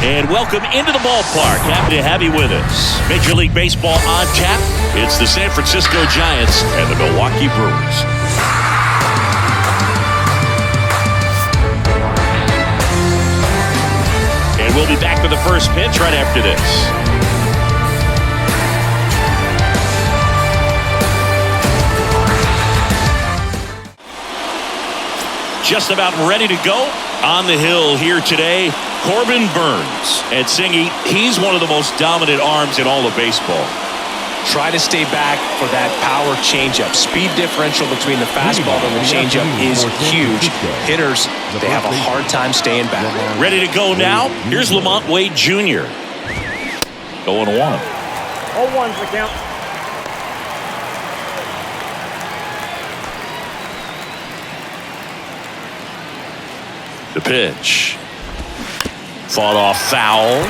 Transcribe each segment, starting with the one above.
And welcome into the ballpark. Happy to have you with us. Major League Baseball on tap. It's the San Francisco Giants and the Milwaukee Brewers. And we'll be back with the first pitch right after this. Just about ready to go on the hill here today, Corbin Burnes. And Singy, he's one of the most dominant arms in all of baseball. Try to stay back for that power changeup. Speed differential between the fastball and the changeup is huge. Hitters, they have a hard time staying back. Ready to go now? Here's Lamont Wade Jr. 0-1. 0-1's the count. The pitch. Fought off foul.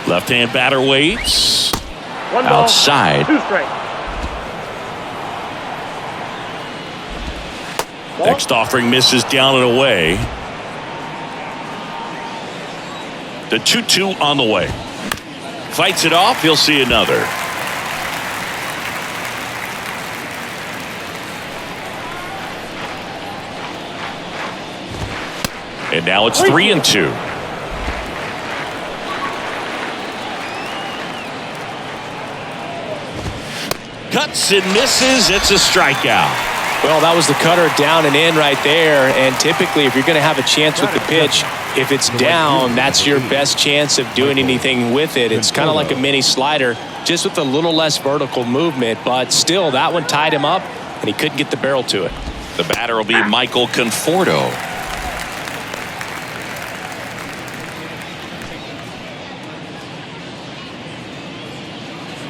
Left-hand batter waits. One ball, outside. 2 strikes. Next offering misses down and away. The 2-2 on the way. Fights it off. He'll see another. And now it's 3-2. Cuts and misses. It's a strikeout. Well, that was the cutter down and in right there. And typically, if you're going to have a chance with the pitch, if it's down, that's your best chance of doing anything with it. It's kind of like a mini slider, just with a little less vertical movement. But still, that one tied him up, and he couldn't get the barrel to it. The batter will be Michael Conforto.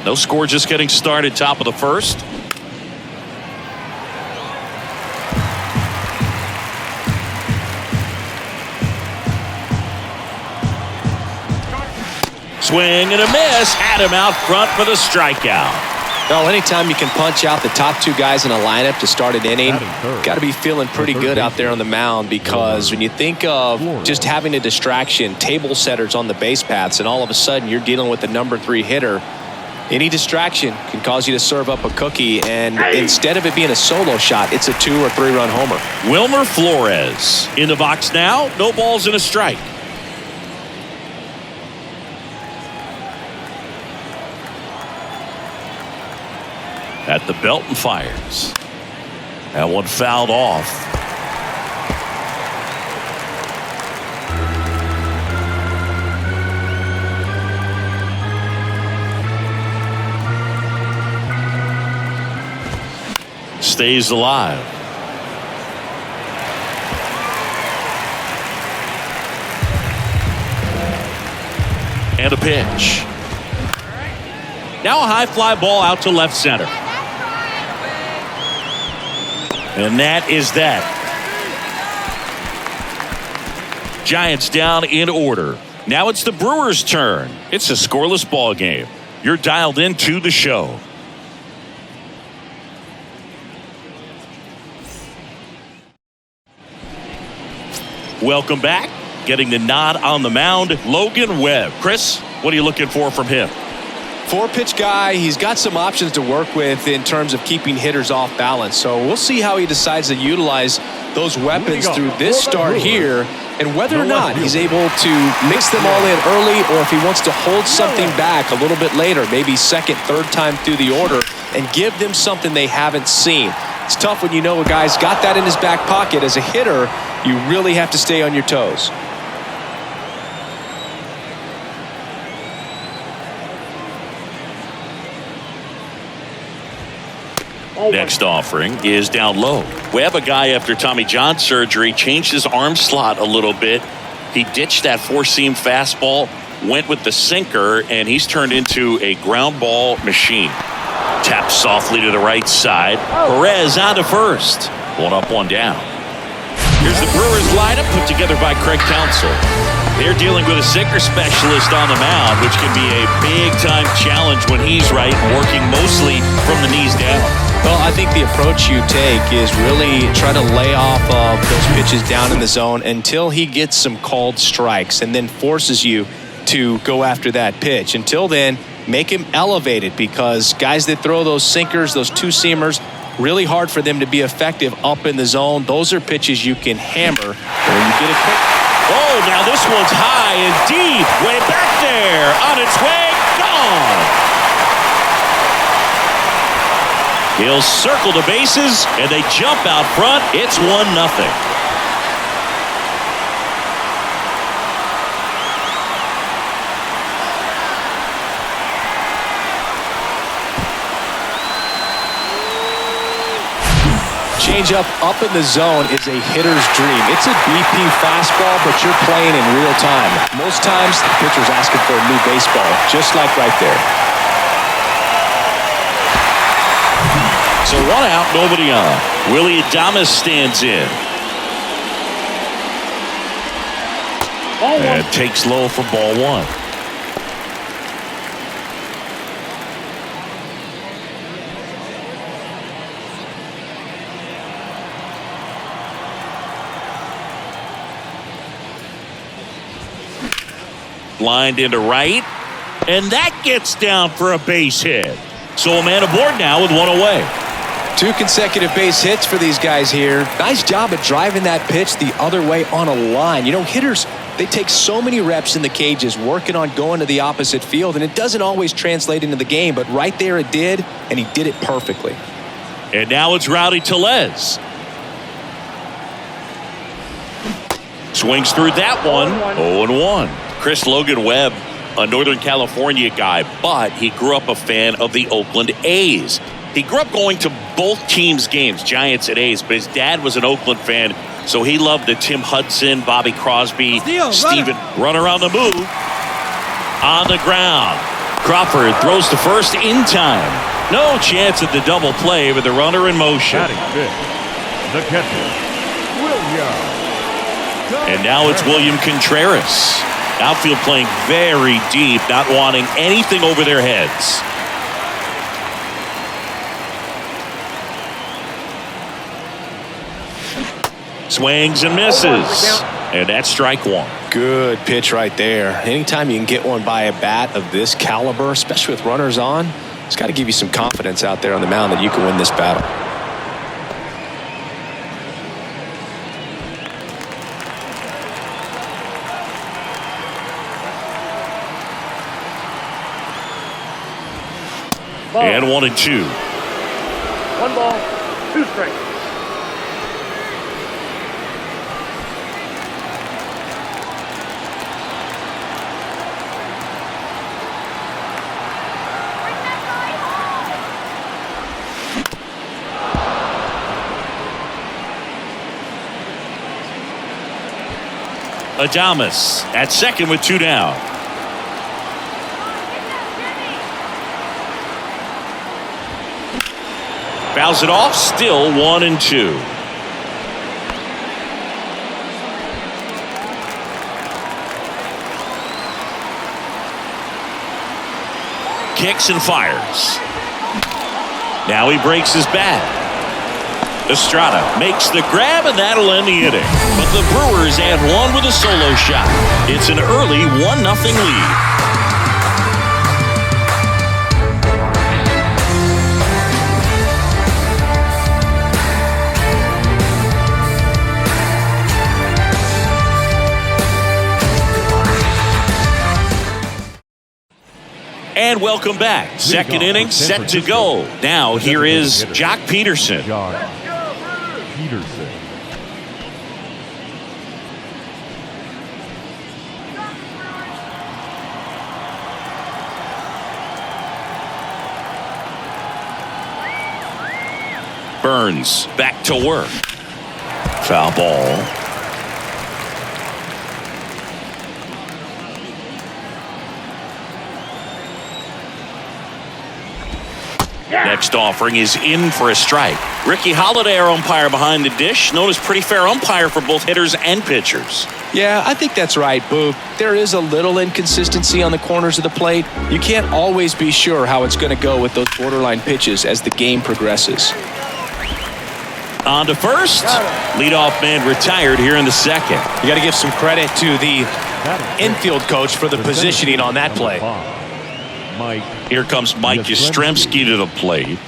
No score, just getting started, top of the first. Swing and a miss. Had him out front for the strikeout. Well, anytime you can punch out the top 2 guys in a lineup to start an inning, got to be feeling pretty good out there on the mound, because when you think of just having a distraction, table setters on the base paths, and all of a sudden you're dealing with the number 3 hitter, any distraction can cause you to serve up a cookie, and instead of it being a solo shot, it's a 2 or 3 run homer. Wilmer Flores in the box now. No balls and a strike. At the belt and fires. That one fouled off. Stays alive. And a pitch. Now a high fly ball out to left center. And that is that. Giants down in order. Now it's the Brewers' turn. It's a scoreless ball game. You're dialed into the show. Welcome back. Getting the nod on the mound, Logan Webb. Chris, what are you looking for from him? 4-pitch guy. He's got some options to work with in terms of keeping hitters off balance. So we'll see how he decides to utilize those weapons through this start here, and whether or not he's able to mix them all in early, or if he wants to hold something back a little bit later, maybe second, third time through the order, and give them something they haven't seen. It's tough when you know a guy's got that in his back pocket. As a hitter, you really have to stay on your toes. Next offering is down low. We have a guy after Tommy John surgery, changed his arm slot a little bit. He ditched that 4-seam fastball, went with the sinker, and he's turned into a ground ball machine. Taps softly to the right side. Perez on to first. 1 up, 1 down. Here's the Brewers lineup put together by Craig Counsell. They're dealing with a sinker specialist on the mound, which can be a big-time challenge when he's right, working mostly from the knees down. Well, I think the approach you take is really try to lay off of those pitches down in the zone until he gets some called strikes and then forces you to go after that pitch. Until then, make him elevated, because guys that throw those sinkers, those two-seamers, really hard for them to be effective up in the zone. Those are pitches you can hammer when you get a quick. Oh, now this one's high and deep. Way back there. On its way. Gone. He'll circle the bases, and they jump out front. It's 1-0. Changeup up in the zone is a hitter's dream. It's a BP fastball, but you're playing in real time. Most times, the pitcher's asking for a new baseball, just like right there. So 1 out, nobody on. Willie Adames stands in. And takes low for ball 1. Lined into right, and that gets down for a base hit. So a man aboard now with 1 away. 2 consecutive base hits for these guys here. Nice job at driving that pitch the other way on a line. You know, hitters, they take so many reps in the cages working on going to the opposite field, and it doesn't always translate into the game, but right there it did, and he did it perfectly. And now it's Rowdy Tellez. Swings through that one. 0-1. Chris Logan Webb, a Northern California guy, but he grew up a fan of the Oakland A's. He grew up going to both teams' games, Giants and A's, but his dad was an Oakland fan, so he loved the Tim Hudson, Bobby Crosby, Steven. Runner on the move. On the ground. Crawford throws to first in time. No chance at the double play with the runner in motion. The catcher, William. And now it's William Contreras. Outfield playing very deep, not wanting anything over their heads. Swings and misses. And that's strike 1. Good pitch right there. Anytime you can get one by a bat of this caliber, especially with runners on, it's got to give you some confidence out there on the mound that you can win this battle. And 1-2. 1 ball, 2 strikes. Adames at second with 2 down. Fouls it off, still 1-2. Kicks and fires. Now he breaks his bat. Estrada makes the grab, and that'll end the inning. But the Brewers add 1 with a solo shot. It's an early 1-0 lead. And welcome back. Second inning set to go. Now here is Jock Peterson. Burns back to work. Foul ball. Next offering is in for a strike. Ricky Holiday, our umpire behind the dish, known as pretty fair umpire for both hitters and pitchers. Yeah, I think that's right, Boog. There is a little inconsistency on the corners of the plate. You can't always be sure how it's going to go with those borderline pitches as the game progresses. On to first. Leadoff man retired here in the second. You got to give some credit to the infield coach for the positioning on that play. Here comes Mike Yastrzemski to the plate.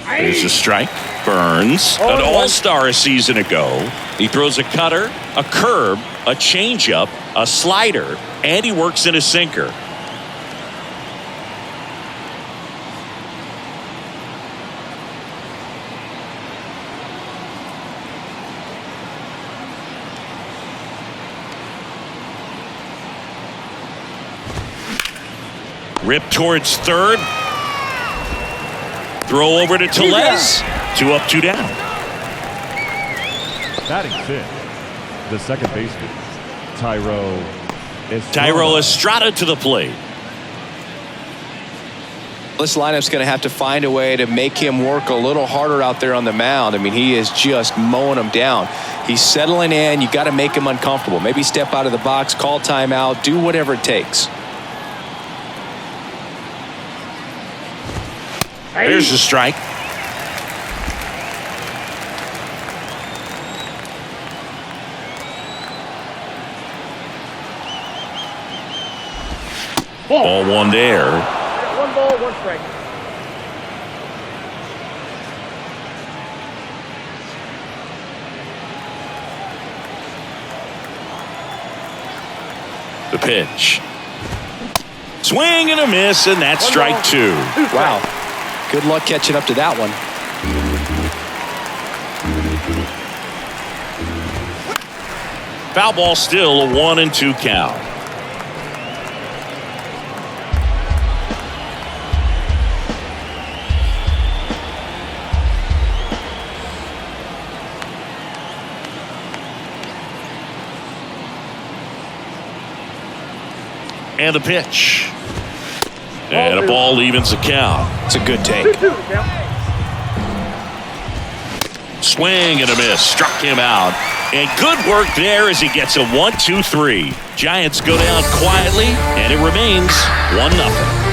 There's a strike. Burns, an all-star a season ago. He throws a cutter, a curve, a changeup, a slider, and he works in a sinker. Rip towards third. Throw over to Tellez. 2 up, 2 down. Batting fifth, the second baseman, Tyro Estrada to the plate. This lineup's going to have to find a way to make him work a little harder out there on the mound. I mean, he is just mowing them down. He's settling in. You got to make him uncomfortable. Maybe step out of the box, call timeout, do whatever it takes. There's the strike. Ball one there. 1 ball, 1 strike. The pitch. Swing and a miss, and that's strike 2. Wow. Good luck catching up to that one. Foul ball still, a 1-2 count. And the pitch. And a ball evens the count. It's a good take. 2-2 count. Swing and a miss. Struck him out. And good work there as he gets a 1-2-3. Giants go down quietly, and it remains 1-0.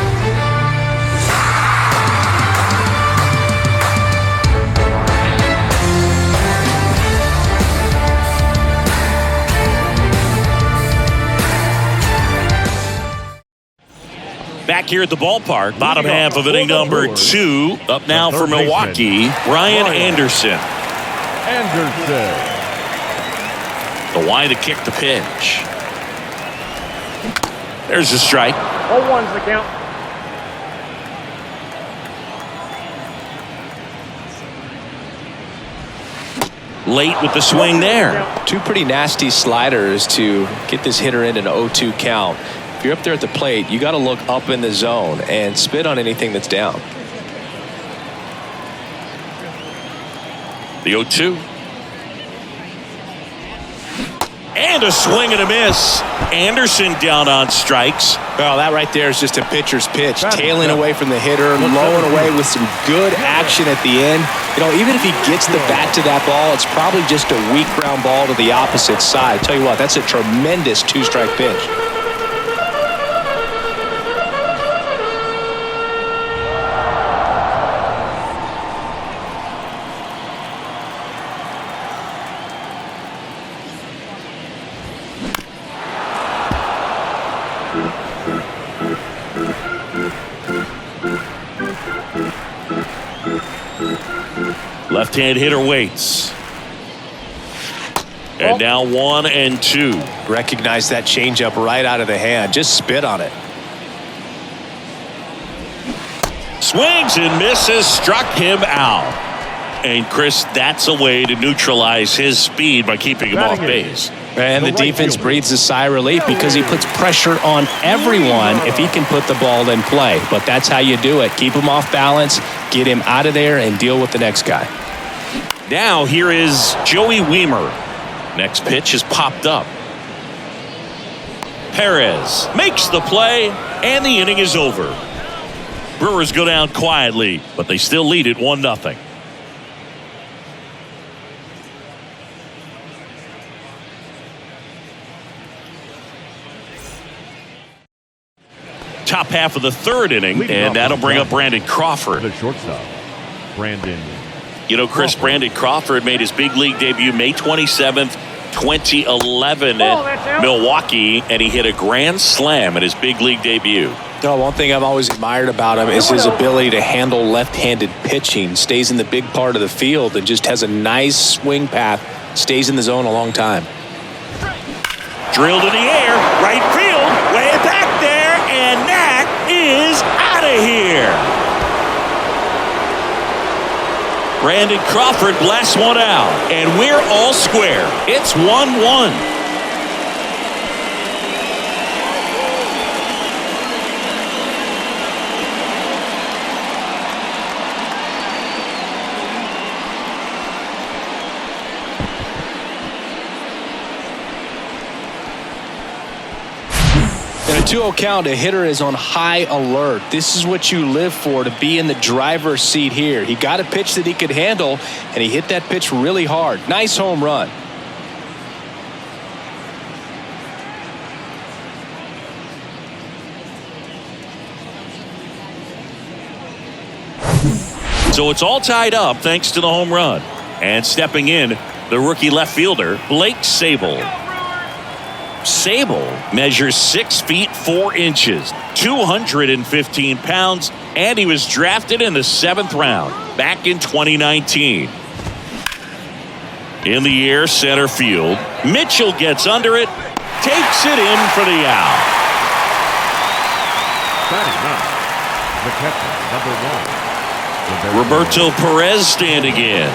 Back here at the ballpark, bottom half of inning number 2. Up now for Milwaukee, Ryan Anderson. The wide to kick the pitch. There's a strike. 0-1's the count. Late with the swing there. 2 pretty nasty sliders to get this hitter in an 0-2 count. If you're up there at the plate, you got to look up in the zone and spit on anything that's down. The 0-2. And a swing and a miss. Anderson down on strikes. Well, that right there is just a pitcher's pitch. Tailing away from the hitter, blowing away with some good action at the end. You know, even if he gets the bat to that ball, it's probably just a weak ground ball to the opposite side. I tell you what, that's a tremendous 2-strike pitch. Left-hand hitter waits. And now 1-2. Recognize that changeup right out of the hand. Just spit on it. Swings and misses. Struck him out. And Chris, that's a way to neutralize his speed by keeping him off base. And the defense breathes a sigh of relief because he puts pressure on everyone if he can put the ball in play. But that's how you do it. Keep him off balance, get him out of there, and deal with the next guy. Now here is Joey Wiemer. Next pitch is popped up. Perez makes the play, and the inning is over. Brewers go down quietly, but they still lead it 1-0. Top half of the third inning, and that'll bring up Brandon Crawford. The shortstop, Brandon. You know, Chris, Brandon Crawford made his big league debut May 27th, 2011 at Milwaukee, and he hit a grand slam at his big league debut. No, one thing I've always admired about him is his ability to handle left-handed pitching. Stays in the big part of the field and just has a nice swing path. Stays in the zone a long time. Drilled in the air, right field, way back there, and that is out of here. Brandon Crawford blasts one out, and we're all square. It's 1-1. In a 2-0 count, a hitter is on high alert. This is what you live for, to be in the driver's seat here. He got a pitch that he could handle, and he hit that pitch really hard. Nice home run. So it's all tied up thanks to the home run. And stepping in, the rookie left fielder, Blake Sable. Sable measures 6 feet 4 inches, 215 pounds, and he was drafted in the 7th round back in 2019. In the air, center field. Mitchell gets under it, takes it in for the out. Batting ninth, the catcher, number 1. Roberto Perez standing in.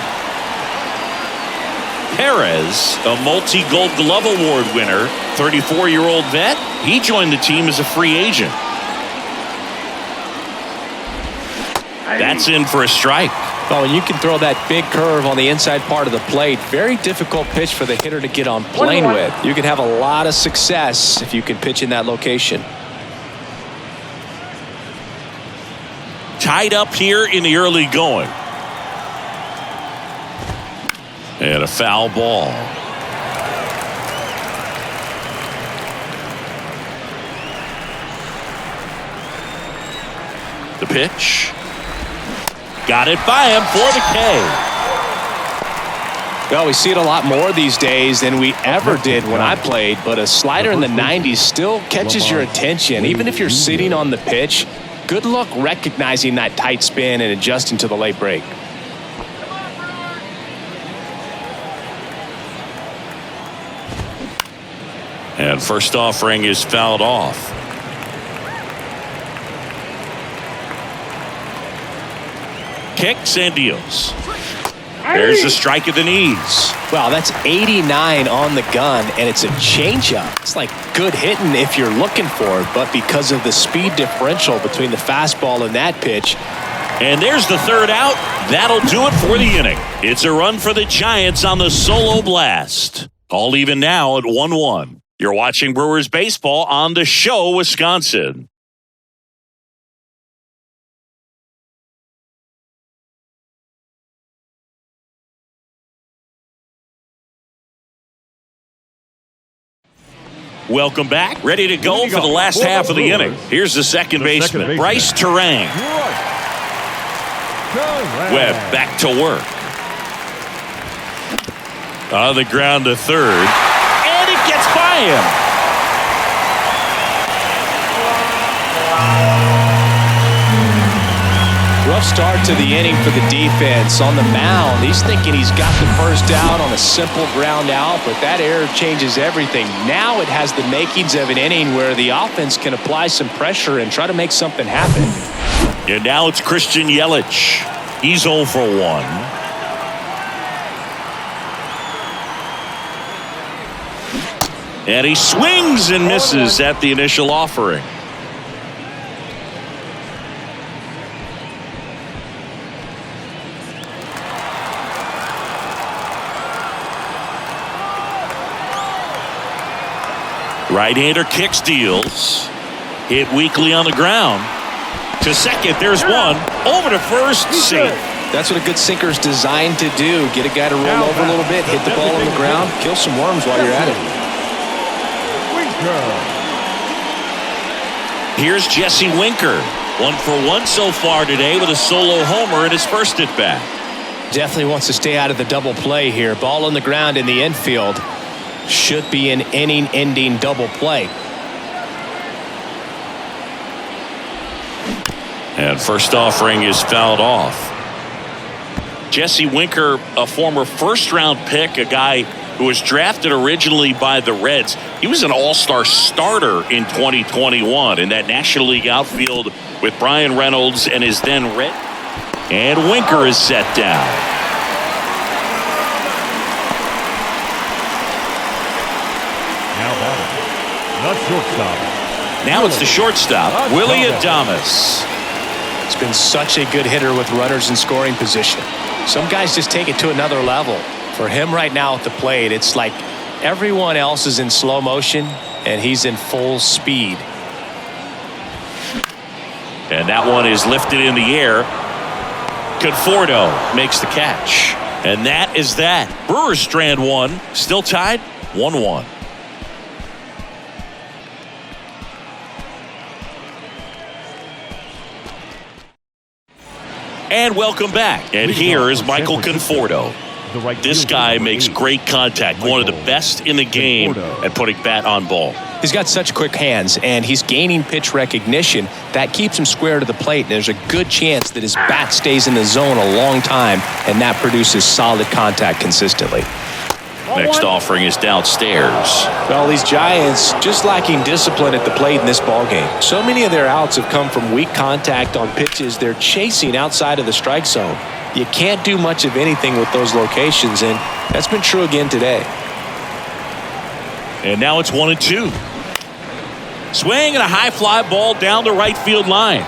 Perez, a multi-Gold Glove Award winner, 34-year-old vet. He joined the team as a free agent. That's in for a strike. Oh, and you can throw that big curve on the inside part of the plate. Very difficult pitch for the hitter to get on plane with. You can have a lot of success if you can pitch in that location. Tied up here in the early going. And a foul ball. The pitch. Got it by him for the K. Well, we see it a lot more these days than we ever did when I played, but a slider in the 90s still catches your attention. Even if you're sitting on the pitch, good luck recognizing that tight spin and adjusting to the late break. And first offering is fouled off. Kicks and deals. There's a strike at the knees. Wow, that's 89 on the gun, and it's a changeup. It's like good hitting if you're looking for it, but because of the speed differential between the fastball and that pitch. And there's the third out. That'll do it for the inning. It's a run for the Giants on the solo blast. All even now at 1-1. You're watching Brewers baseball on The Show, Wisconsin. Welcome back. Ready to go for the last half of the inning. Here's the second baseman, Bryce Terang. Webb back to work. On the ground to third. And it gets by him. Rough start to the inning for the defense. On the mound, he's thinking he's got the first out on a simple ground out, but that error changes everything. Now it has the makings of an inning where the offense can apply some pressure and try to make something happen. And now it's Christian Yelich. He's 0 for 1. And he swings and misses at the initial offering. Right-hander kicks, deals. Hit weakly on the ground. To second, there's one. Over to first, safe. That's what a good sinker is designed to do. Get a guy to roll over a little bit, hit the ball on the ground, kill some worms while you're at it. Here's Jesse Winker. 1 for 1 so far today with a solo homer in his first at bat. Definitely wants to stay out of the double play here. Ball on the ground in the infield. Should be an inning-ending double play. And first offering is fouled off. Jesse Winker, a former first-round pick, a guy who was drafted originally by the Reds. He was an all-star starter in 2021 in that National League outfield with Brian Reynolds and his then Red. And Winker is set down. Now batting, the shortstop. Now it's the shortstop, Willie Adames. He's been such a good hitter with runners in scoring position. Some guys just take it to another level. For him right now at the plate, it's like everyone else is in slow motion and he's in full speed. And that one is lifted in the air. Conforto makes the catch. And that is that. Brewers strand one, still tied 1-1. And welcome back. And here is Michael Conforto. This guy makes great contact. One of the best in the game at putting bat on ball. He's got such quick hands, and he's gaining pitch recognition. That keeps him square to the plate, and there's a good chance that his bat stays in the zone a long time, and that produces solid contact consistently. Next offering is downstairs. Well, these Giants just lacking discipline at the plate in this ballgame. So many of their outs have come from weak contact on pitches they're chasing outside of the strike zone. You can't do much of anything with those locations, and that's been true again today. And now it's 1-2. Swing and a high fly ball down the right field line.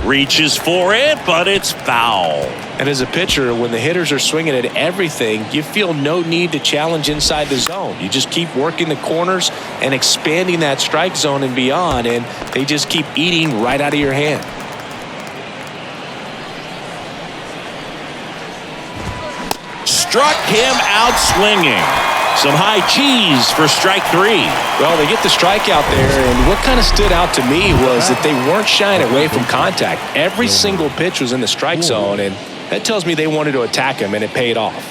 Reaches for it, but it's foul. And as a pitcher, when the hitters are swinging at everything, you feel no need to challenge inside the zone. You just keep working the corners and expanding that strike zone and beyond, and they just keep eating right out of your hand. Struck him out swinging. Some high cheese for strike 3. Well, they get the strikeout there, and what kind of stood out to me was that they weren't shying away from contact. Every single pitch was in the strike zone, and that tells me they wanted to attack him, and it paid off.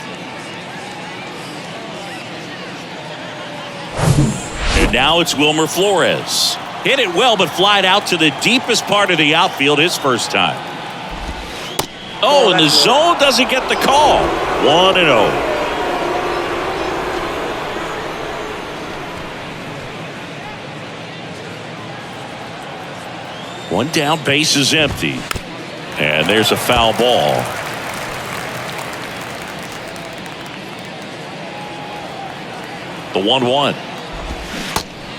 And now it's Wilmer Flores. Hit it well, but flied out to the deepest part of the outfield his first time. Oh, and the zone doesn't get the call. 1-0. One down, base is empty. And there's a foul ball. The 1-1.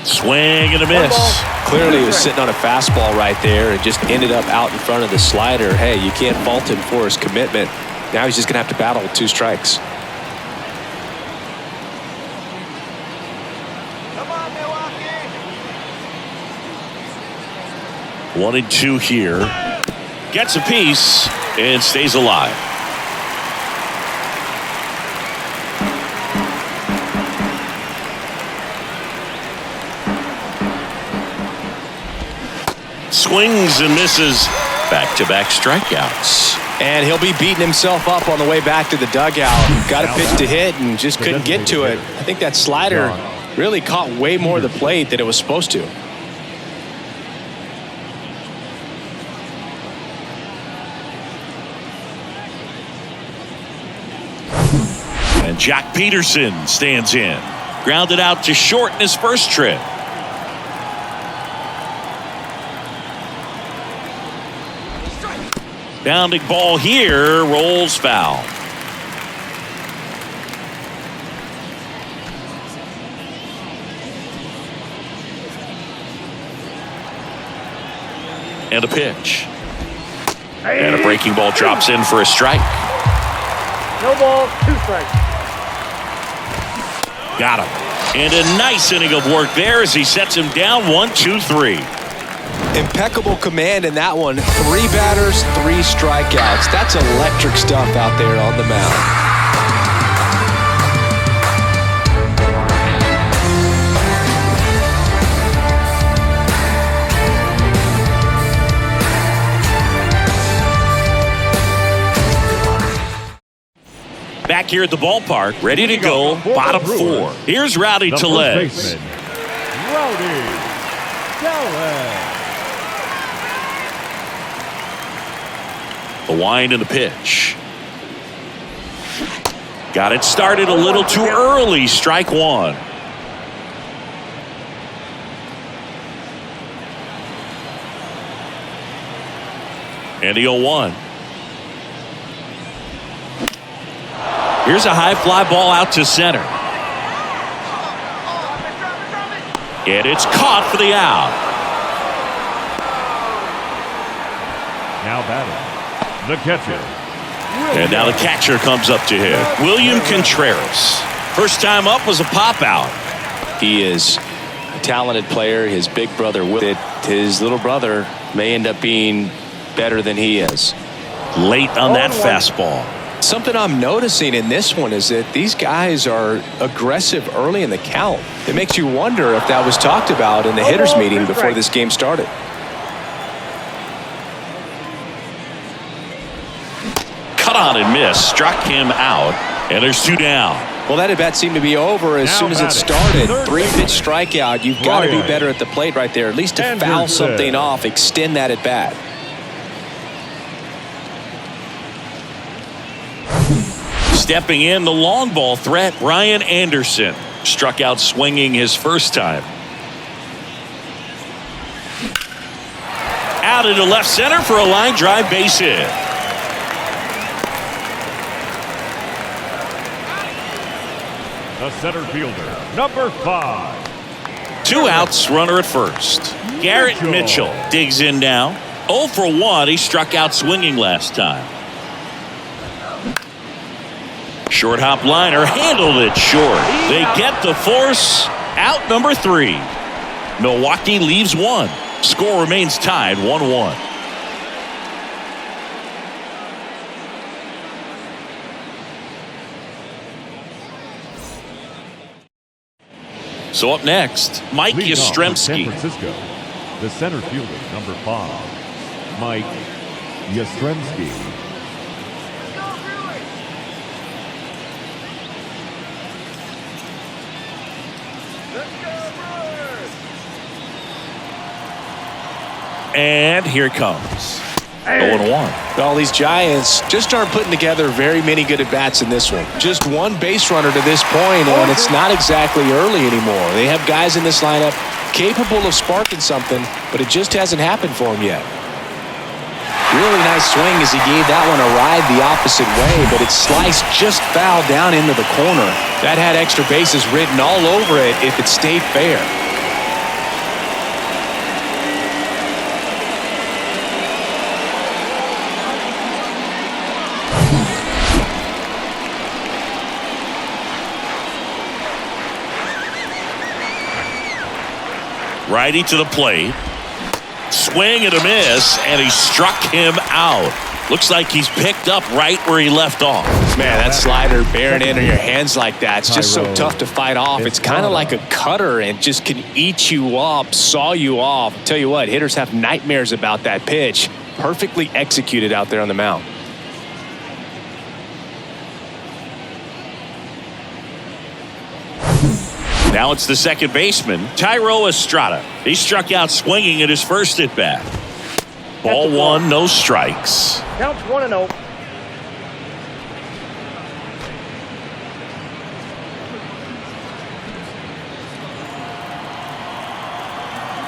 Swing and a miss. Clearly he was sitting on a fastball right there and just ended up out in front of the slider. Hey, you can't fault him for his commitment. Now he's just going to have to battle with 2 strikes. Come on, Milwaukee. 1-2 here. Gets a piece and stays alive. Swings and misses. Back-to-back strikeouts. And he'll be beating himself up on the way back to the dugout. Got a pitch to hit and just couldn't get to it. I think that slider really caught way more of the plate than it was supposed to. And Jack Peterson stands in. Grounded out to short in his first trip. Bounding ball here, rolls foul. And a pitch. And a breaking ball drops in for a strike. No ball, 2 strikes. Got him. And a nice inning of work there as he sets him down 1-2-3. Impeccable command in that one. 3 batters, 3 strikeouts. That's electric stuff out there on the mound. Back here at the ballpark, ready to go, bottom 4. Here's Rowdy Tellez. Rowdy Tellez. The wind and the pitch. Got it started a little too early. Strike 1. And the 0-1. Here's a high fly ball out to center. And it's caught for the out. Now batting, the catcher. And now the catcher comes up to him. William Contreras. First time up was a pop out. He is a talented player. His big brother, his little brother, may end up being better than he is. Late on that fastball. Something I'm noticing in this one is that these guys are aggressive early in the count. It makes you wonder if that was talked about in the hitters meeting before this game started. Cut on and miss. Struck him out. And there's 2 down. Well, that at bat seemed to be over as soon as it started. 3-pitch strikeout. You've got to be better at the plate right there. At least to foul something off, extend that at bat. Stepping in, the long ball threat, Ryan Anderson. Struck out swinging his first time. Out into left center for a line drive base hit. The center fielder, number 5. 2 outs, runner at first. Garrett Mitchell digs in now. 0 for 1. He struck out swinging last time. Short hop liner, handled it short. They get the force. Out number 3. Milwaukee leaves 1. Score remains tied 1-1. So up next, Mike Yastrzemski. San Francisco, the center fielder, number 5, Mike Yastrzemski. And here it comes. 0-1. Well, these Giants just aren't putting together very many good at-bats in this one. Just 1 base runner to this point, and it's not exactly early anymore. They have guys in this lineup capable of sparking something, but it just hasn't happened for them yet. Really nice swing as he gave that one a ride the opposite way, but it sliced just foul down into the corner. That had extra bases written all over it if it stayed fair. Righty to the plate. Swing and a miss, and he struck him out. Looks like he's picked up right where he left off. Man, that slider bearing in on your hands like that, it's just so tough to fight off. It's kind of like a cutter and just can eat you up, saw you off. Tell you what, hitters have nightmares about that pitch. Perfectly executed out there on the mound. Now it's the second baseman, Thairo Estrada. He struck out swinging at his first at-bat. Ball 1, no strikes. Counts 1-0.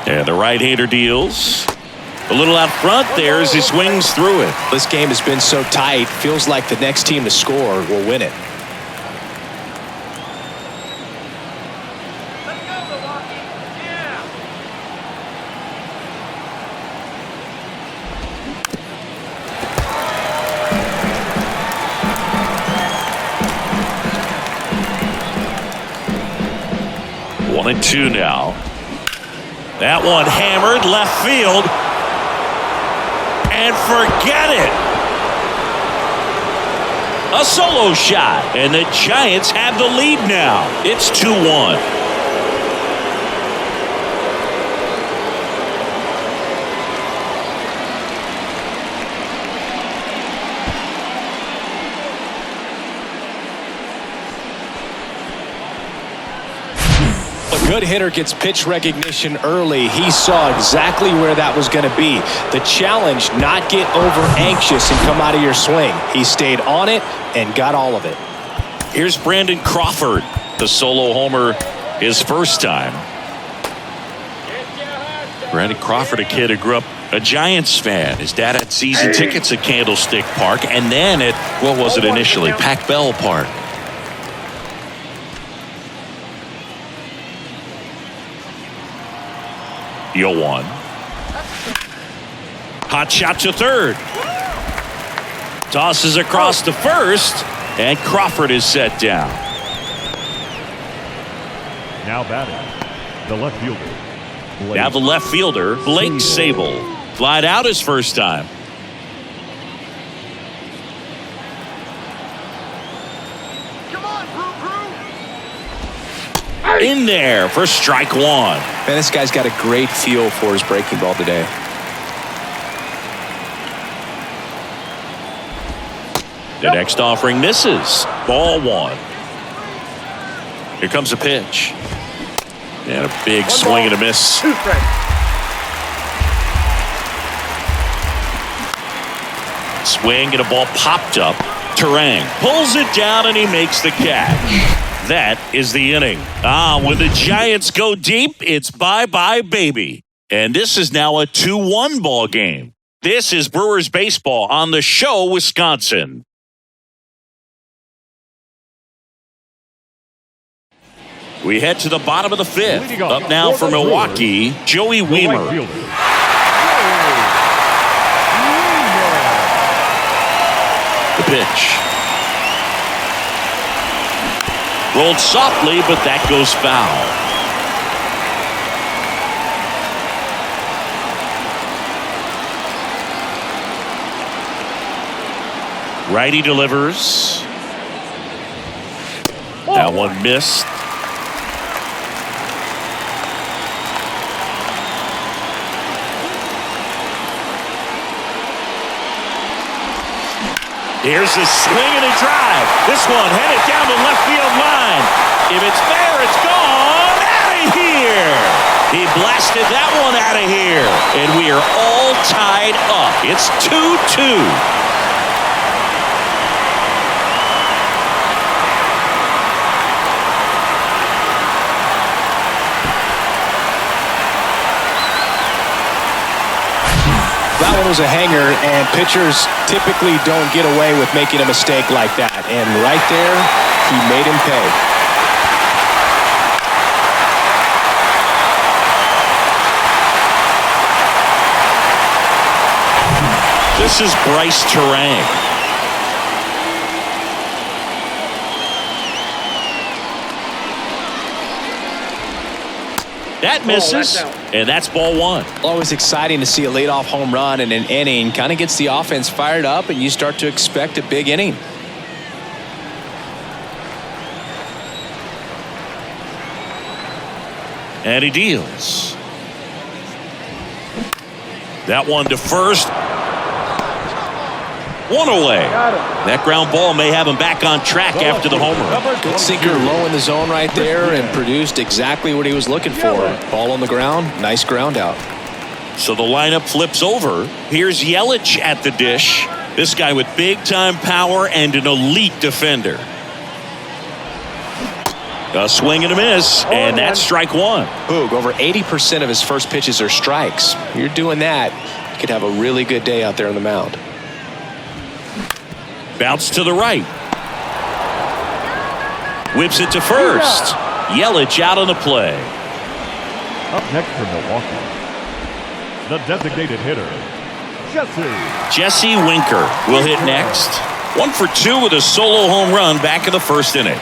And the right-hander deals. A little out front there as he swings through it. This game has been so tight, feels like the next team to score will win it. 0-2 now. That one hammered left field. And forget it. A solo shot. And the Giants have the lead now. It's 2-1. A good hitter gets pitch recognition early. He saw exactly where that was going to be. The challenge, not get over anxious and come out of your swing. He stayed on it and got all of it. Here's Brandon Crawford, the solo homer his first time. Brandon Crawford, a kid who grew up a Giants fan. His dad had season tickets at Candlestick Park and then at, what was it initially, Pac Bell Park. Deal one. Hot shot to third. Tosses across to first, and Crawford is set down. Now batting, the left fielder. Now the left fielder, Blake Sable. Flied out his first time. In there for strike one. Man, this guy's got a great feel for his breaking ball today. The next offering misses. Ball one. Here comes a pitch. And a big swing and a miss. 2 strikes. Swing and a ball popped up. Terang pulls it down and he makes the catch. That is the inning. When the Giants go deep, it's bye-bye, baby. And this is now a 2-1 ball game. This is Brewers baseball on the show, Wisconsin. We head to the bottom of the fifth. Up now for Milwaukee, Joey Wiemer. The pitch. Rolled softly, but that goes foul. Righty delivers. That one missed. Here's a swing and a drive. This one headed down the left field line. If it's fair, it's gone. Out of here. He blasted that one out of here. And we are all tied up. It's 2-2. That one was a hanger, and pitchers typically don't get away with making a mistake like that. And right there, he made him pay. This is Bryce Terang. That misses, and that's ball one. Always exciting to see a leadoff home run in an inning. Kind of gets the offense fired up, and you start to expect a big inning. And he deals. That one to first. One away. That ground ball may have him back on track after the homer. Good sinker low in the zone right there and produced exactly what he was looking for. Ball on the ground, nice ground out. So the lineup flips over. Here's Yelich at the dish. This guy with big time power and an elite defender. A swing and a miss, and that's strike one. Boog, over 80% of his first pitches are strikes. You're doing that, you could have a really good day out there on the mound. Bounce to the right. Whips it to first. Yelich out on the play. Up next for Milwaukee, the designated hitter, Jesse Winker will hit next. 1 for 2 with a solo home run back in the first inning.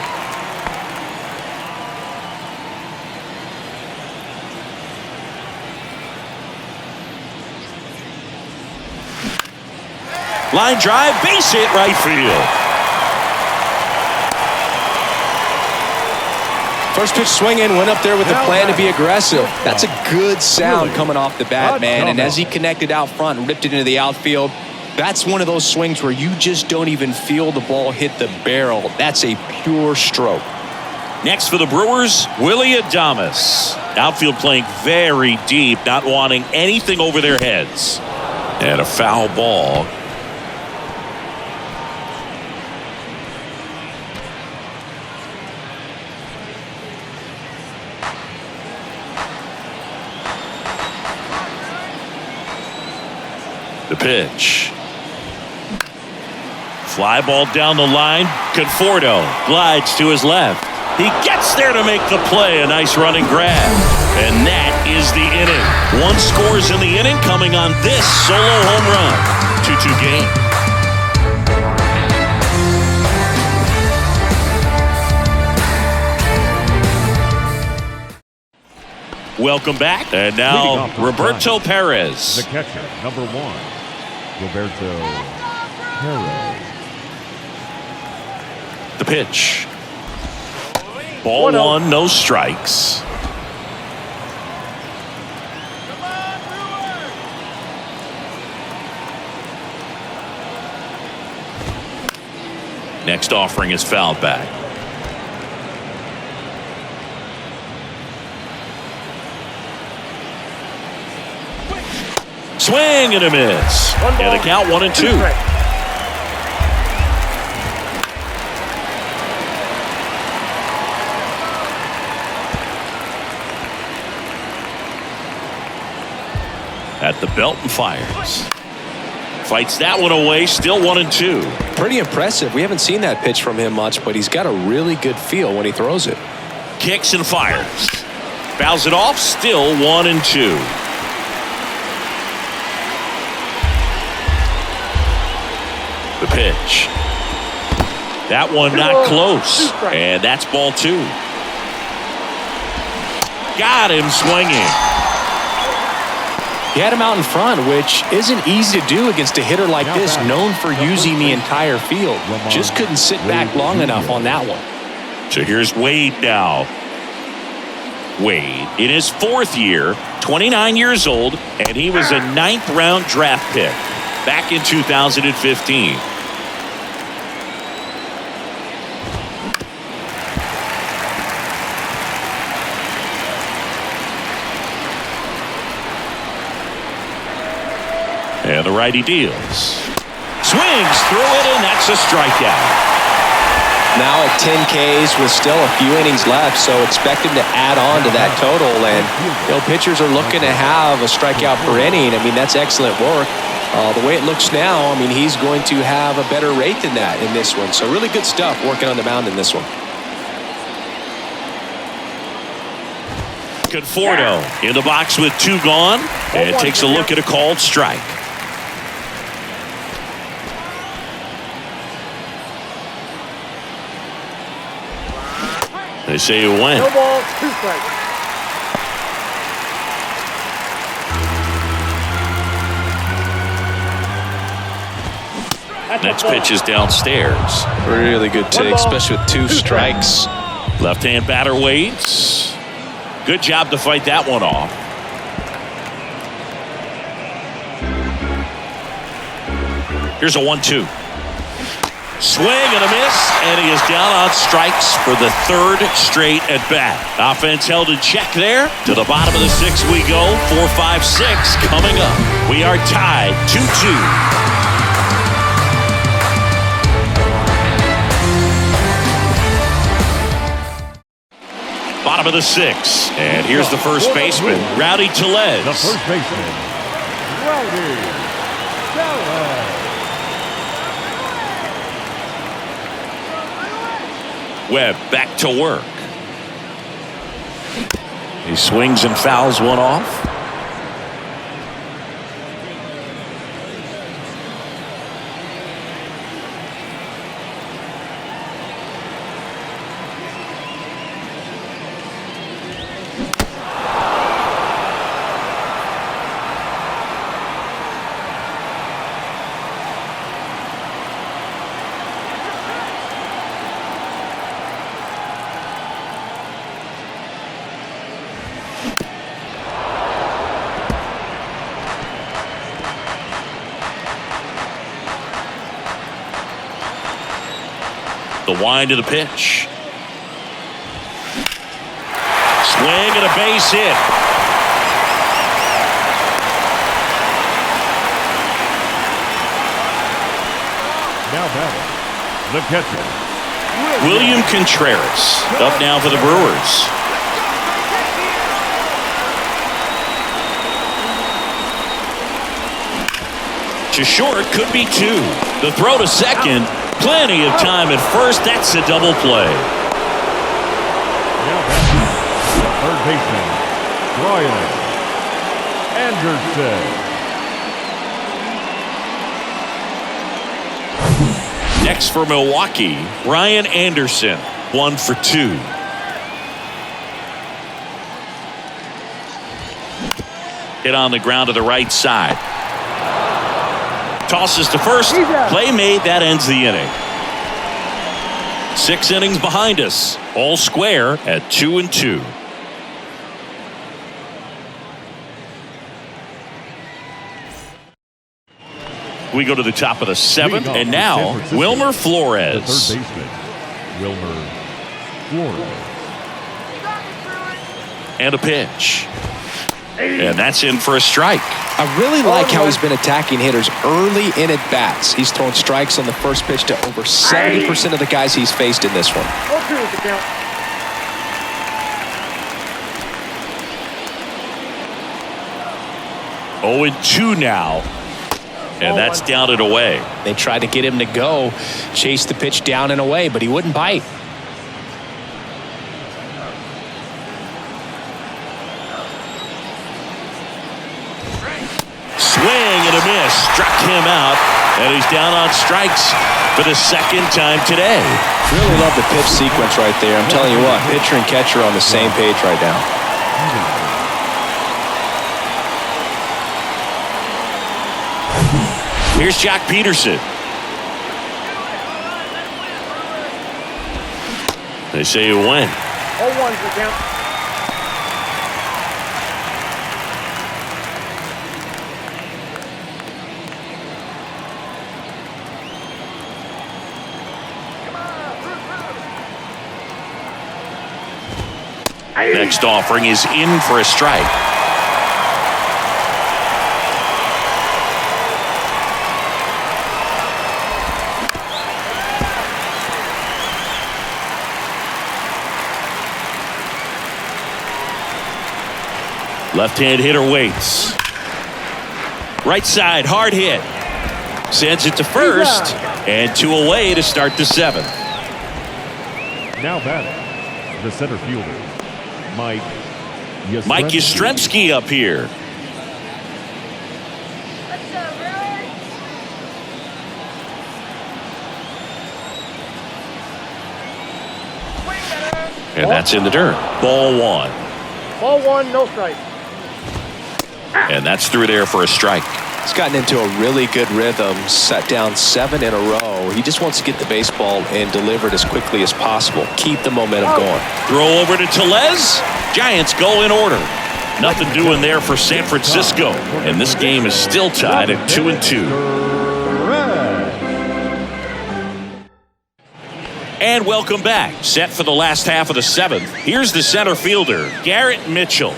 Line drive, base hit, right field. First pitch swinging, went up there with the plan to be aggressive. That's a good sound coming off the bat, man. And as he connected out front and ripped it into the outfield, that's one of those swings where you just don't even feel the ball hit the barrel. That's a pure stroke. Next for the Brewers, Willie Adames. Outfield playing very deep, not wanting anything over their heads. And a foul ball. The pitch. Fly ball down the line. Conforto glides to his left. He gets there to make the play. A nice running grab. And that is the inning. One scores in the inning coming on this solo home run. 2-2 game. Welcome back. And now Roberto Perez. The catcher, number 1, Roberto Perez. The pitch. Ball 1, no strikes. Next offering is fouled back. Swing and a miss. And the count 1-2. At the belt and fires. Fights that one away, still 1-2. Pretty impressive. We haven't seen that pitch from him much, but he's got a really good feel when he throws it. Kicks and fires. Fouls it off, still 1-2. The pitch. That one not close. And that's ball 2. Got him swinging. He had him out in front, which isn't easy to do against a hitter like this, known for using the entire field. Just couldn't sit back long enough on that one. So here's Wade now. Wade in his 4th year, 29 years old, and he was a 9th-round draft pick back in 2015. And the righty deals. Swings through it, and that's a strikeout. Now at 10 Ks with still a few innings left, so expect him to add on to that total. And, pitchers are looking to have a strikeout per inning. I mean, that's excellent work. The way it looks now, I mean, he's going to have a better rate than that in this one. So really good stuff working on the mound in this one. Conforto in the box with 2 gone, and takes a look at a called strike. They say it went. No ball, 2 strikes. Next pitch is downstairs. Really good take, especially with 2 strikes. Left-hand batter waits. Good job to fight that one off. Here's a 1-2. Swing and a miss, and he is down on strikes for the 3rd straight at bat. Offense held in check there. To the bottom of the 6th we go. 4, 5, 6 coming up. We are tied 2-2. Bottom of the 6th. And here's the first baseman, Rowdy Tellez. The first baseman, Rowdy Tellez. Webb back to work. He swings and fouls one off. The wind of the pitch. Swing and a base hit. Now batting, the catcher, William Contreras up now for the Brewers. To short, could be two. The throw to second, plenty of time at first. That's a double play. now batting, the third baseman, Brian Anderson. Next for Milwaukee, Brian Anderson, 1 for 2. Hit on the ground to the right side. Tosses to first. Play made. That ends the inning. 6 innings behind us. All square at 2-2. We go to the top of the 7th, and now Wilmer Flores. The third baseman, Wilmer Flores. And a pitch. And that's in for a strike. I really like how he's been attacking hitters early in at bats. He's thrown strikes on the first pitch to over 70% of the guys he's faced in this one. 0-2 is the count. Oh, and 2 now. And that's down and away. They tried to get him to go, chase the pitch down and away, but he wouldn't bite. Swing and a miss. Struck him out. And he's down on strikes for the second time today. Really love the pitch sequence right there. I'm telling you what, pitcher and catcher on the same page right now. Here's Jack Peterson. They say you win. 0-1 is the count. Next offering is in for a strike. Left-hand hitter waits. Right side, hard hit. Sends it to first, and 2 away to start the 7th. Now batting, the center fielder, Mike Yastrzemski up here. And that's in the dirt. Ball 1. Ball 1, no strike. And that's through there for a strike. He's gotten into a really good rhythm, set down 7 in a row. He just wants to get the baseball and deliver it as quickly as possible. Keep the momentum going. Throw over to Tellez. Giants go in order. Nothing doing there for San Francisco. And this game is still tied at 2-2. And welcome back. Set for the last half of the 7th. Here's the center fielder, Garrett Mitchell.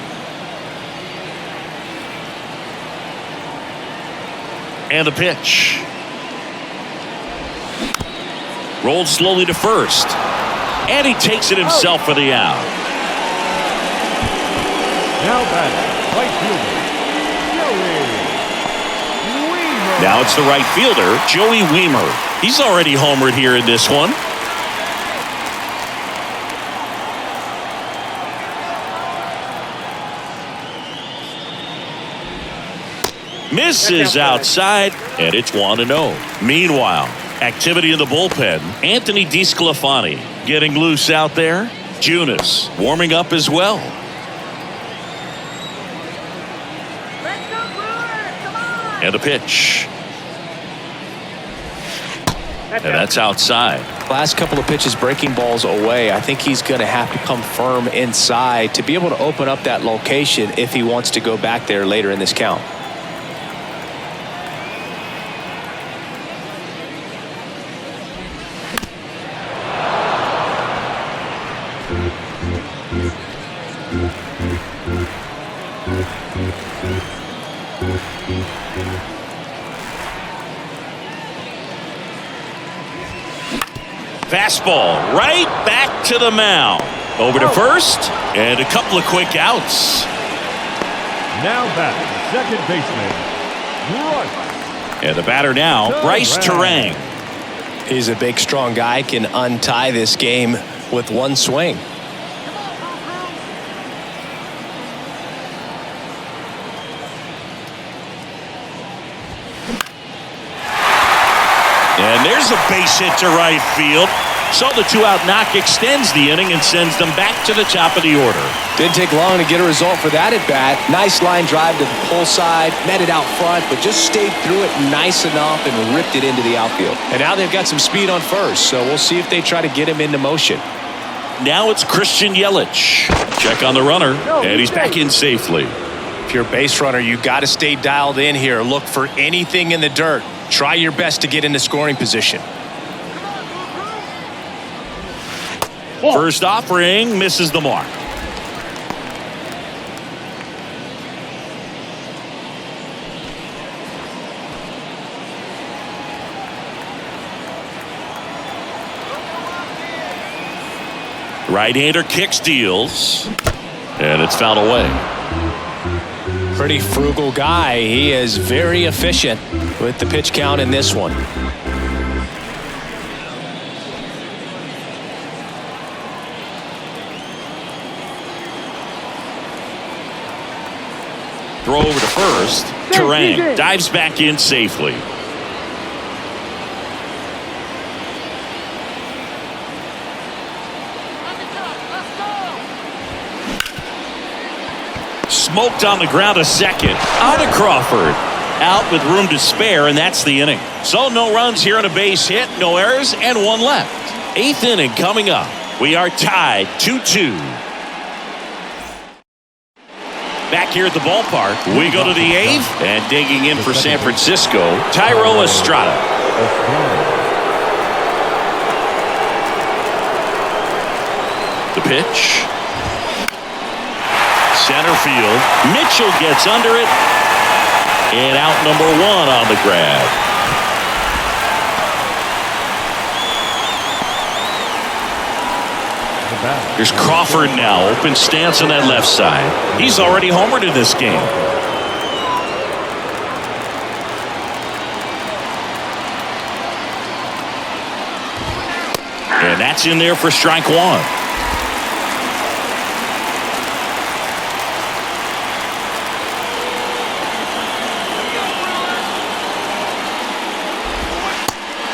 And the pitch. Rolled slowly to first. And he takes it himself for the out. Now batting, right fielder, Joey Wiemer. Now it's the right fielder, Joey Wiemer. He's already homered here in this one. Misses outside, and it's 1-0. Meanwhile, activity in the bullpen. Anthony DeSclafani getting loose out there. Junis warming up as well. And a pitch. And that's outside. Last couple of pitches breaking balls away. I think he's going to have to come firm inside to be able to open up that location if he wants to go back there later in this count. Fastball right back to the mound. Over to first, and a couple of quick outs. Now back, second baseman, Bryce. And the batter now, Bryce Terang. He's a big, strong guy, can untie this game with one swing. And there's a base hit to right field. So the 2-out knock extends the inning and sends them back to the top of the order. Didn't take long to get a result for that at bat. Nice line drive to the pull side, met it out front, but just stayed through it nice enough and ripped it into the outfield. And now they've got some speed on first, so we'll see if they try to get him into motion. Now it's Christian Yelich. Check on the runner, and he's back in safely. If you're a base runner, you got to stay dialed in here. Look for anything in the dirt. Try your best to get into scoring position. First offering misses the mark. Right-hander kicks, deals, and it's fouled away. Pretty frugal guy. He is very efficient with the pitch count in this one. Throw over to first. Terang dives back in safely. Smoked on the ground a second. On to Crawford. Out with room to spare, and that's the inning. So no runs here on a base hit, no errors, and one left. 8th inning coming up. We are tied 2-2. Back here at the ballpark, we go to the 8th, and digging in for San Francisco, Thairo Estrada. The pitch. Center field. Mitchell gets under it, and out number 1 on the grab. Here's Crawford now, open stance on that left side. He's already homered in this game. And that's in there for strike 1.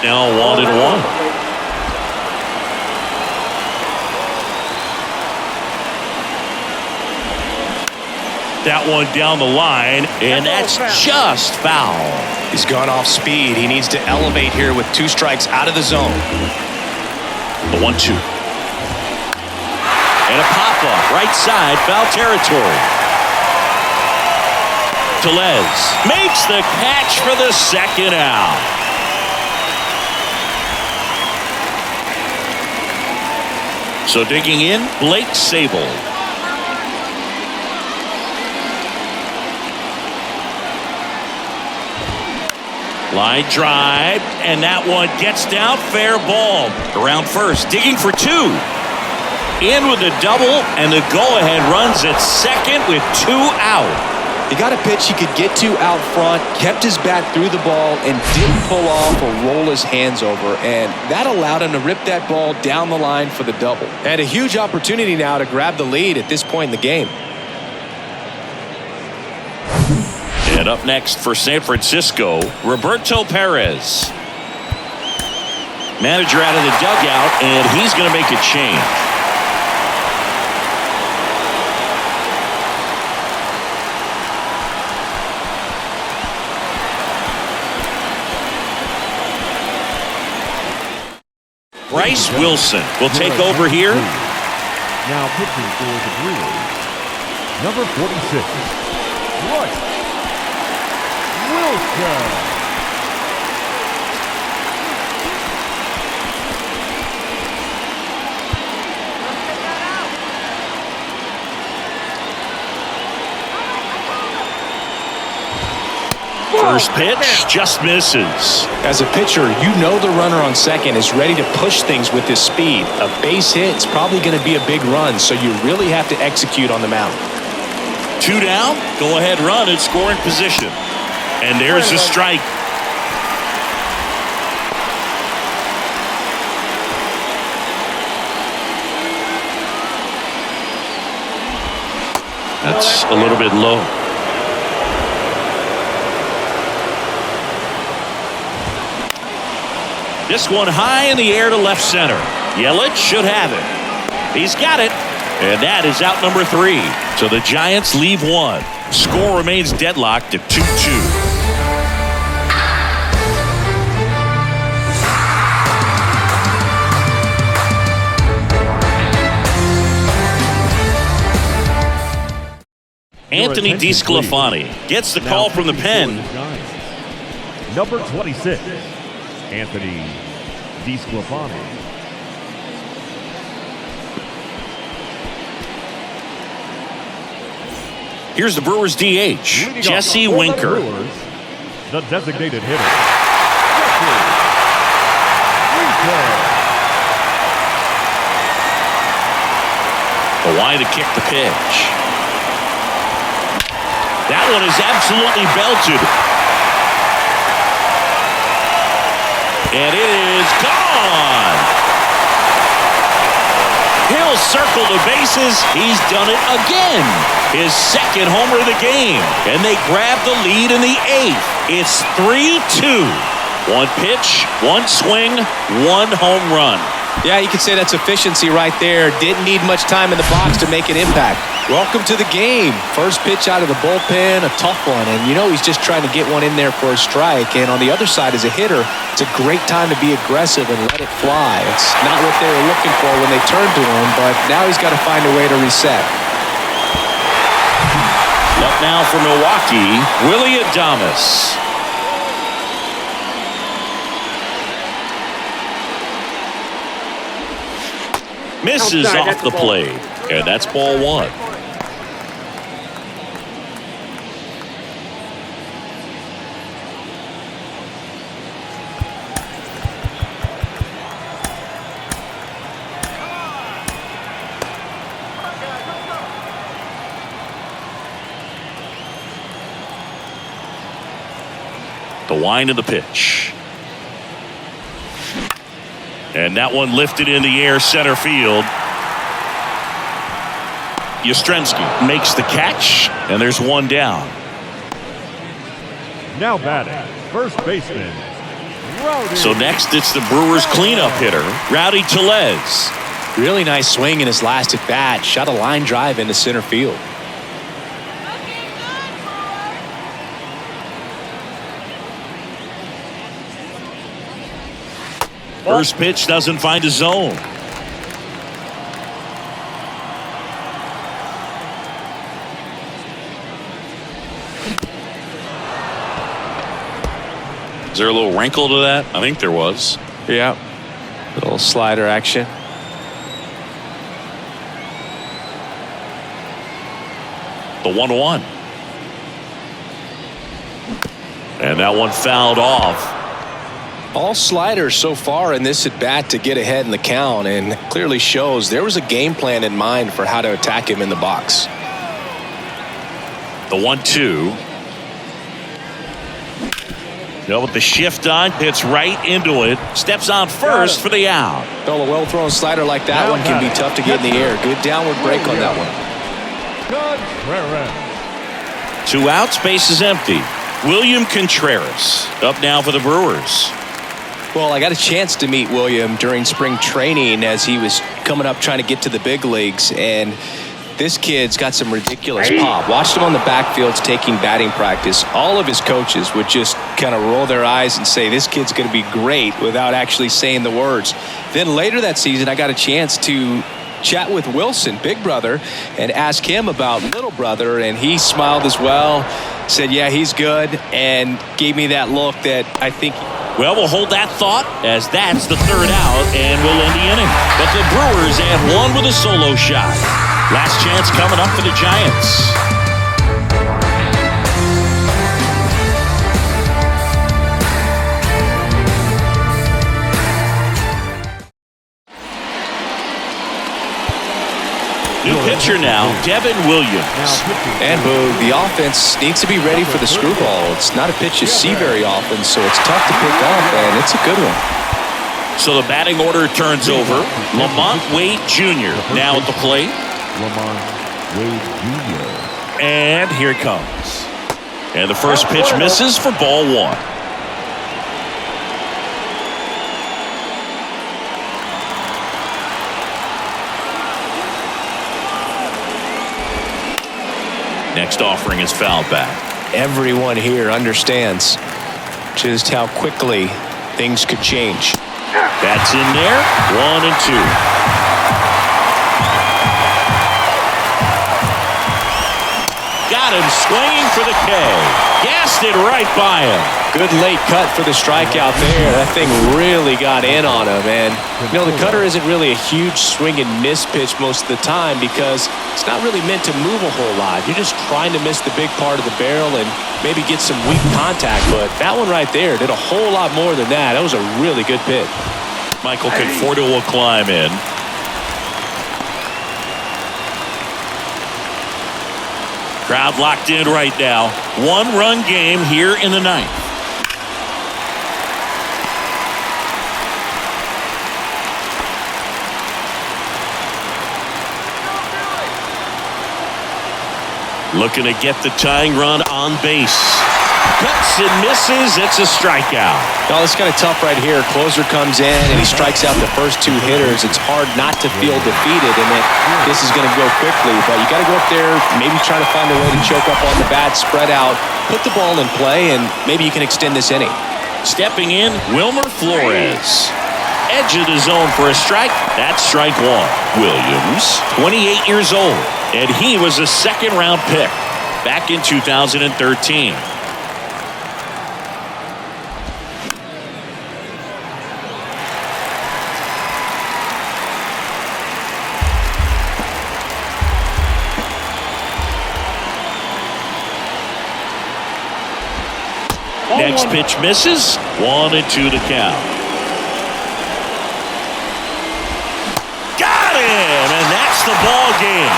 Now 1-1. That one down the line, and that's just foul. He's gone off speed. He needs to elevate here with 2 strikes out of the zone. The 1-2. And a pop-up, right side, foul territory. Tellez makes the catch for the second out. So digging in, Blake Sable. Line drive, and that one gets down, fair ball. Around first, digging for 2. In with a double, and the go-ahead runs at second with 2 out. He got a pitch he could get to out front, kept his bat through the ball, and didn't pull off or roll his hands over, and that allowed him to rip that ball down the line for the double. Had a huge opportunity now to grab the lead at this point in the game. And up next for San Francisco, Roberto Perez. Manager out of the dugout, and he's going to make a change. Bryce Wilson will take over here. Now pitching for the Brewers, number 46, Bryce Wilson. First pitch just misses. As a pitcher, you know the runner on second is ready to push things with his speed. A base hit is probably going to be a big run, so you really have to execute on the mound. 2 down, go ahead run in scoring position. And there's a strike. That's a little bit low. This one high in the air to left center. Yelich should have it. He's got it. And that is out number 3. So the Giants leave 1. Score remains deadlocked at 2-2. Anthony DeSclafani gets the call from the pen. Number 26, Anthony DeSclafani. Here's the Brewers DH, Jesse Winker. Brewers, the designated hitter. The wide to kick the pitch. That one is absolutely belted. And it is gone. He'll circle the bases. He's done it again. His second homer of the game. And they grab the lead in the 8th. It's 3-2. 1 pitch, 1 swing, 1 home run. Yeah, you could say that's efficiency right there. Didn't need much time in the box to make an impact. Welcome to the game. First pitch out of the bullpen, a tough one. And you know he's just trying to get one in there for a strike. And on the other side, as a hitter, it's a great time to be aggressive and let it fly. It's not what they were looking for when they turned to him, but now he's got to find a way to reset. Up now for Milwaukee, Willie Adames. Misses Outside, off the plate, and that's ball 1. The wind of the pitch. And that one lifted in the air center field. Yastrzemski makes the catch, and there's 1 down. Now batting, first baseman, Rowdy. So next it's the Brewers cleanup hitter, Rowdy Tellez. Really nice swing in his last at bat. Shot a line drive into center field. First pitch doesn't find a zone. Is there a little wrinkle to that? I think there was. Yeah. Little slider action. The 1-1. And that one fouled off. All sliders so far in this at bat to get ahead in the count, and clearly shows there was a game plan in mind for how to attack him in the box. The 1-2. No, with the shift on, hits right into it. Steps on first for the out. Well, a well-thrown slider like that one can be tough to get in the air. Good downward break on that one. 2 outs, base is empty. William Contreras up now for the Brewers. Well, I got a chance to meet William during spring training as he was coming up trying to get to the big leagues, and this kid's got some ridiculous pop. Watched him on the backfields taking batting practice. All of his coaches would just kind of roll their eyes and say, this kid's going to be great, without actually saying the words. Then later that season, I got a chance to chat with Wilson, big brother, and ask him about little brother, and he smiled as well, said, yeah, he's good, and gave me that look that I think. Well, we'll hold that thought as that's the 3rd out, and we'll end the inning. But the Brewers add 1 with a solo shot. Last chance coming up for the Giants. New pitcher now, Devin Williams. And Boo, the offense needs to be ready for the screwball. It's not a pitch you see very often, so it's tough to pick up, and it's a good one. So the batting order turns over. Lamont Wade Jr. now at the plate. Lamont Wade Jr. And here it comes. And the first pitch misses for ball one. Next offering is fouled back. Everyone here understands just how quickly things could change. That's in there. 1-2. Got him swinging for the K. Gassed it right by him. Good late cut for the strikeout there. That thing really got in on him. And, you know, the cutter isn't really a huge swing and miss pitch most of the time because it's not really meant to move a whole lot. You're just trying to miss the big part of the barrel and maybe get some weak contact. But that one right there did a whole lot more than that. That was a really good pitch. Michael Conforto will climb in. Crowd locked in right now. One-run game here in the ninth. Looking to get the tying run on base. Cuts and misses. It's a strikeout. Oh, it's kind of tough right here. Closer comes in and he strikes out the first two hitters. It's hard not to feel defeated and that this is going to go quickly. But you got to go up there, maybe try to find a way to choke up on the bat, spread out, put the ball in play, and maybe you can extend this inning. Stepping in, Wilmer Flores. Edge of the zone for a strike. That's strike one. Williams, 28 years old, and he was a second-round pick back in 2013. Next pitch misses. 1-2 the count. Got him, and that's the ball game.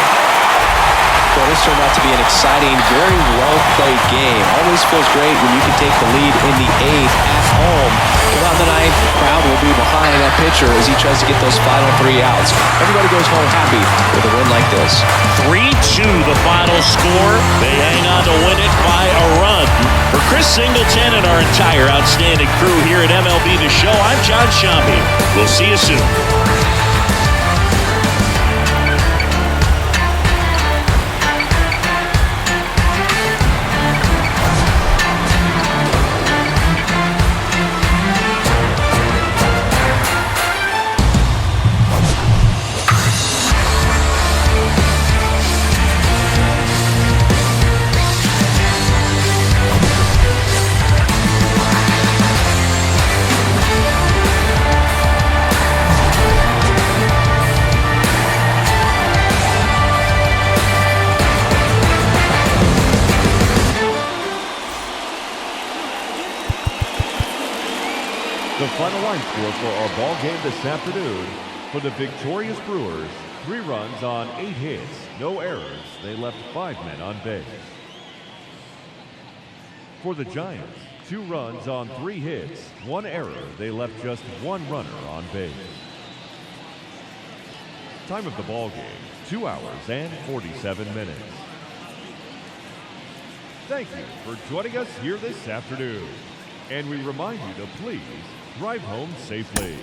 Well, this turned out to be an exciting, very well-played game. Always feels great when you can take the lead in the eighth at home. Come out in the ninth, the crowd will be behind that pitcher as he tries to get those final 3 outs. Everybody goes home happy with a win like this. 3-2 the final score. They hang on to win it by a run. For Chris Singleton and our entire outstanding crew here at MLB The Show, I'm John Shambi. We'll see you soon. The final line score for our ball game this afternoon: for the victorious Brewers, 3 runs on 8 hits, no errors. They left 5 men on base. For the Giants, 2 runs on 3 hits, 1 error. They left just 1 runner on base. Time of the ball game: 2 hours and 47 minutes. Thank you for joining us here this afternoon. And we remind you to please drive home safely.